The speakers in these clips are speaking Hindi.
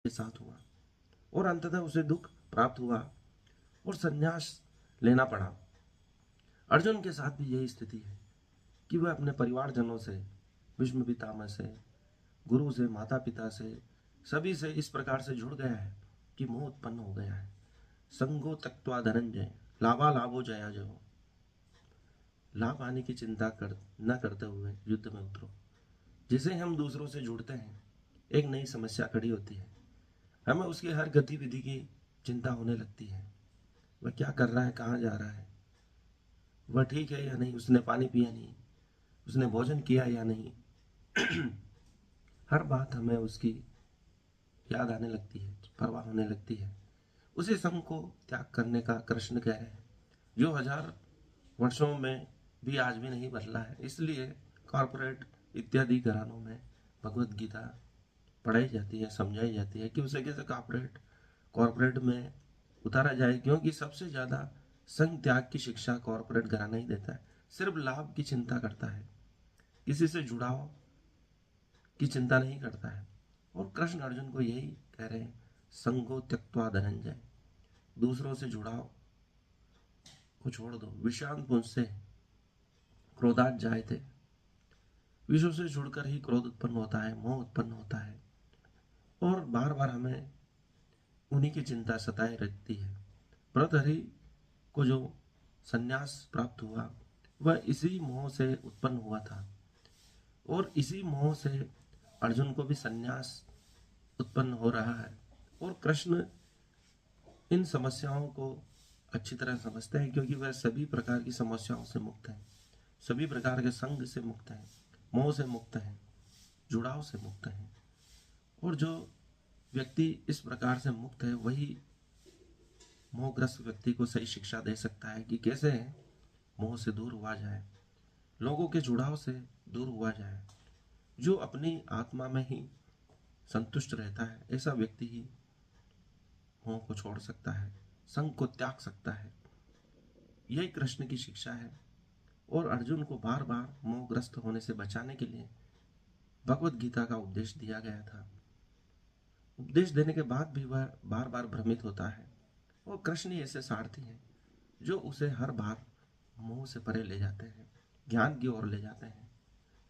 के साथ हुआ और अंततः उसे दुख प्राप्त हुआ और संन्यास लेना पड़ा। अर्जुन के साथ भी यही स्थिति है कि वह अपने परिवारजनों से, भीष्म पितामह से, गुरु से, माता पिता से, सभी से इस प्रकार से जुड़ गया है कि मोह उत्पन्न हो गया है। संगो त्यक्त्वा धनंजय लाभा लाभो जया जयो। लाभ आने की चिंता न करते हुए युद्ध में उतरो। जिसे हम दूसरों से जुड़ते हैं, एक नई समस्या खड़ी होती है, हमें उसकी हर गतिविधि की चिंता होने लगती है। वह क्या कर रहा है, कहाँ जा रहा है, वह ठीक है या नहीं, उसने पानी पिया नहीं, उसने भोजन किया या नहीं। हर बात हमें उसकी याद आने लगती है, परवाह होने लगती है। उसी संग को त्याग करने का कृष्ण कह रहे हैं, जो 1000 वर्षों में भी आज भी नहीं बदला है। इसलिए कॉरपोरेट इत्यादि घरानों में भगवत गीता पढ़ाई जाती है, समझाई जाती है कि उसे कैसे कॉरपोरेट में उतारा जाए, क्योंकि सबसे ज़्यादा संग त्याग की शिक्षा कॉरपोरेट घराना ही देता है। सिर्फ लाभ की चिंता करता है, किसी से जुड़ाव की चिंता नहीं करता है। और कृष्ण अर्जुन को यही कह रहे हैं, संगो त्यक्त्वा धनंजय, दूसरों से जुड़ाव को छोड़ दो। विषांत पुंज से क्रोधात जाए थे, विषयों से जुड़कर ही क्रोध उत्पन्न होता है, मोह उत्पन्न होता है और बार बार हमें उन्हीं की चिंता सताए रहती है। भर्तहरि को जो संन्यास प्राप्त हुआ वह इसी मोह से उत्पन्न हुआ था और इसी मोह से अर्जुन को भी संन्यास उत्पन्न हो रहा है। और कृष्ण इन समस्याओं को अच्छी तरह समझते हैं, क्योंकि वह सभी प्रकार की समस्याओं से मुक्त हैं, सभी प्रकार के संग से मुक्त हैं, मोह से मुक्त हैं, जुड़ाव से मुक्त हैं। और जो व्यक्ति इस प्रकार से मुक्त है वही मोहग्रस्त व्यक्ति को सही शिक्षा दे सकता है कि कैसे मोह से दूर हुआ जाए, लोगों के जुड़ाव से दूर हुआ जाए। जो अपनी आत्मा में ही संतुष्ट रहता है, ऐसा व्यक्ति ही मोह को छोड़ सकता है, संग को त्याग सकता है। यही कृष्ण की शिक्षा है। और अर्जुन को बार बार मोहग्रस्त होने से बचाने के लिए भगवत गीता का उपदेश दिया गया था। उपदेश देने के बाद भी वह बार बार भ्रमित होता है। और कृष्ण ही ऐसे सारथी हैं जो उसे हर बार मोह से परे ले जाते हैं, ज्ञान की ओर ले जाते हैं,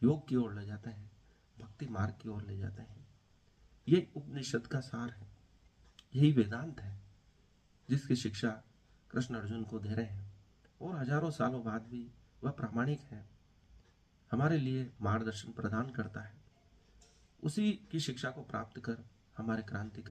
योग की ओर ले जाते हैं, भक्ति मार्ग की ओर ले जाते हैं। ये उपनिषद का सार है, यही वेदांत है जिसकी शिक्षा कृष्ण अर्जुन को दे रहे हैं। और हजारों सालों बाद भी वह प्रामाणिक है, हमारे लिए मार्गदर्शन प्रदान करता है। उसी की शिक्षा को प्राप्त कर हमारे क्रांति